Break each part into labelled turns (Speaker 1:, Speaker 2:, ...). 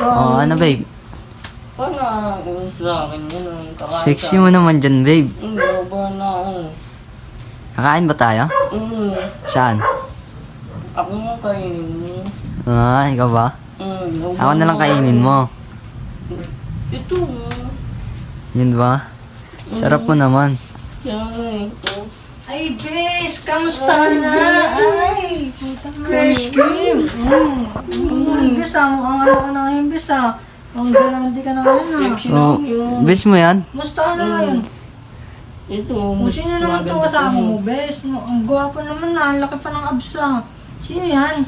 Speaker 1: Oh, ano babe?
Speaker 2: Paano sa akin yun ang kakain
Speaker 1: Sexy mo naman dyan babe.
Speaker 2: Loba na ako.
Speaker 1: Kakain ba tayo? Saan?
Speaker 2: Ako mo kainin mo.
Speaker 1: Ah, ikaw ba?
Speaker 2: Loba
Speaker 1: Ako na lang kainin mo.
Speaker 2: Ito.
Speaker 1: Yun ba? Sarap mo naman.
Speaker 2: Yan ito.
Speaker 3: Ay, bes! Kamusta na? Ay! Fresh cream! Bes ah, mukhang ano ka na ngayon, bes ah. Ang galante ka na ngayon ah.
Speaker 2: Sexy
Speaker 1: Oh,
Speaker 2: lang yun.
Speaker 1: bes mo yan?
Speaker 3: Musta ka na ngayon?
Speaker 2: Ito.
Speaker 3: O, sino naman itong kasama mo, bes? Ang gwapo naman na, ang laki pa ng abs ah. Sino yan?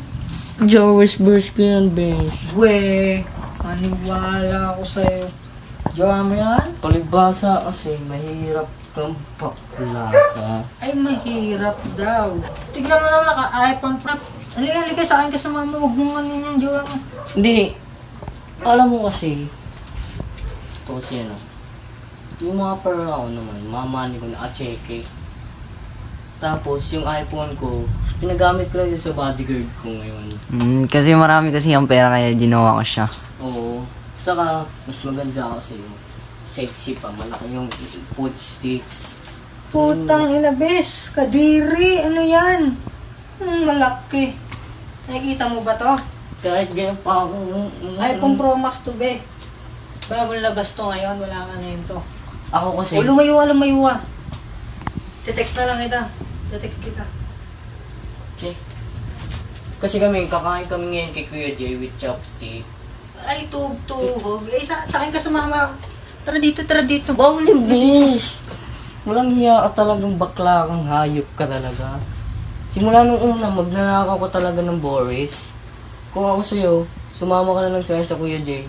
Speaker 2: Joey's burst ko yan, besh.
Speaker 3: We, maniwala ako sa'yo. Jowa mo yan?
Speaker 2: Palibasa kasi mahirap kang bakla ka.
Speaker 3: Ay, mahirap daw. Tignan mo naman naka-iPhone Pro. Halika sa akin kasama mo. Huwag mong ano yan, jowa mo.
Speaker 2: Hindi. Alam mo kasi, ito kasi ano, yung mga pera ko naman, mamani ko na acheke. Tapos yung iPhone ko, pinagamit ko lang din sa bodyguard ko ngayon.
Speaker 1: Kasi marami kasi yung pera kaya ginawa ko siya.
Speaker 2: Oo. Saka, mas maganda kasi yung sexy pa, malaki yung food sticks.
Speaker 3: Putang ina, bes. Kadiri. Ano yan? Malaki. Nakikita mo ba to?
Speaker 2: Kahit ganyan pa ako.
Speaker 3: iPhone Pro Max to, be. Bagong labas to ngayon. Wala ka na yun to.
Speaker 2: Ako kasi,
Speaker 3: O, lumayo. Te-text na lang kita. Te-text kita.
Speaker 2: check. Kasi kakain kami ngayon kay Kuya Jay with chopstick.
Speaker 3: Ay, tubog. Eh, sa akin ka sumama. Tara dito.
Speaker 2: Bawal yung bish! Walang hiya ka talagang bakla kang hayop ka talaga. Simula nung una, magnanakaw ko talaga ng Boris. Kung ako sa'yo, sumama ka na lang sa'yo sa Kuya Jay.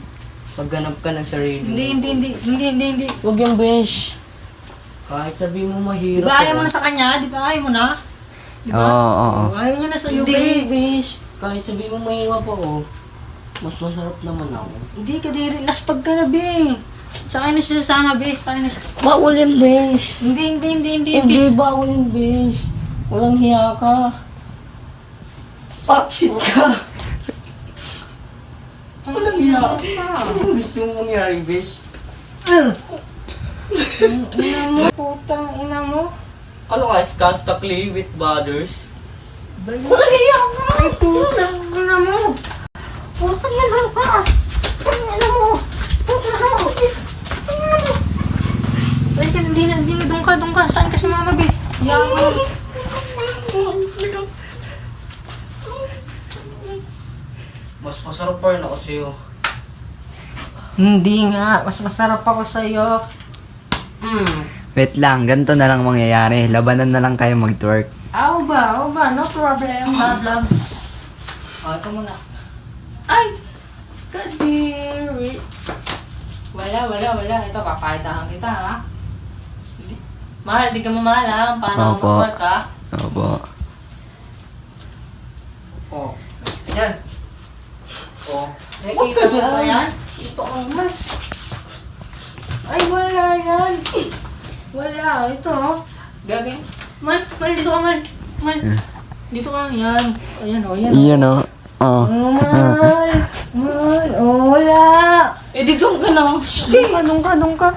Speaker 2: Magganap ka ng sarili mo.
Speaker 3: Hindi.
Speaker 2: Huwag yung bish! Kahit sabihin mo
Speaker 3: Di
Speaker 2: mahirap
Speaker 3: ba ayaw mo na sa kanya? Di ba ayaw mo na? Di ba?
Speaker 1: Oo.
Speaker 3: Ayaw niya na sa'yo,
Speaker 2: Hindi,
Speaker 3: be.
Speaker 2: bish! Kahit sabihin mo mahirap ako, mas masarap naman ako.
Speaker 3: Hindi, kadiri. Laspag ka na, be. Sa akin na siya sasama, be. Sa akin na siya.
Speaker 2: Bawal yung bish!
Speaker 3: Hindi.
Speaker 2: Hindi, bawal yung bish! Walang hiya ka. Paksit ka! Walang hiya ka. Ano gusto mong mangyari, bish?
Speaker 3: Ina mo, putang ina mo.
Speaker 2: Ano ka, Skastakli with brothers?
Speaker 3: Walang hiya ka. Ay, putang ina mo. Putang ina ka. Putang ina mo. Ay, hindi na. Doon ka. Saan ka si mama, be? Hiya mo.
Speaker 2: Mas masarap pa rin ako sa'yo.
Speaker 3: Hindi nga. Mas masarap ako sa'yo.
Speaker 1: Wait lang, ganito na lang mangyayari. Labanan na lang kayo mag-twerk.
Speaker 3: Ako ba? No problem. Love. Ito muna. Ay! Kadiri. Wala. Ito, papakitaan kita, ha? Mahal, di ka mamahal, ha? Paano ako
Speaker 1: Opo.
Speaker 3: mag-work, ha?
Speaker 1: Opo.
Speaker 3: Oh, yan. Oh, nakikita mo ba yan? Ito ang mas. Ay, wala yan. Wala, ito, oh. Gagawin. Man, dito ka, man. Dito ka, yan. Ayan, oh, yan.
Speaker 1: Iyan o. Oh.
Speaker 3: Oh, man. Oh, wala.
Speaker 2: Eh, dito ka na.
Speaker 3: Doon ka.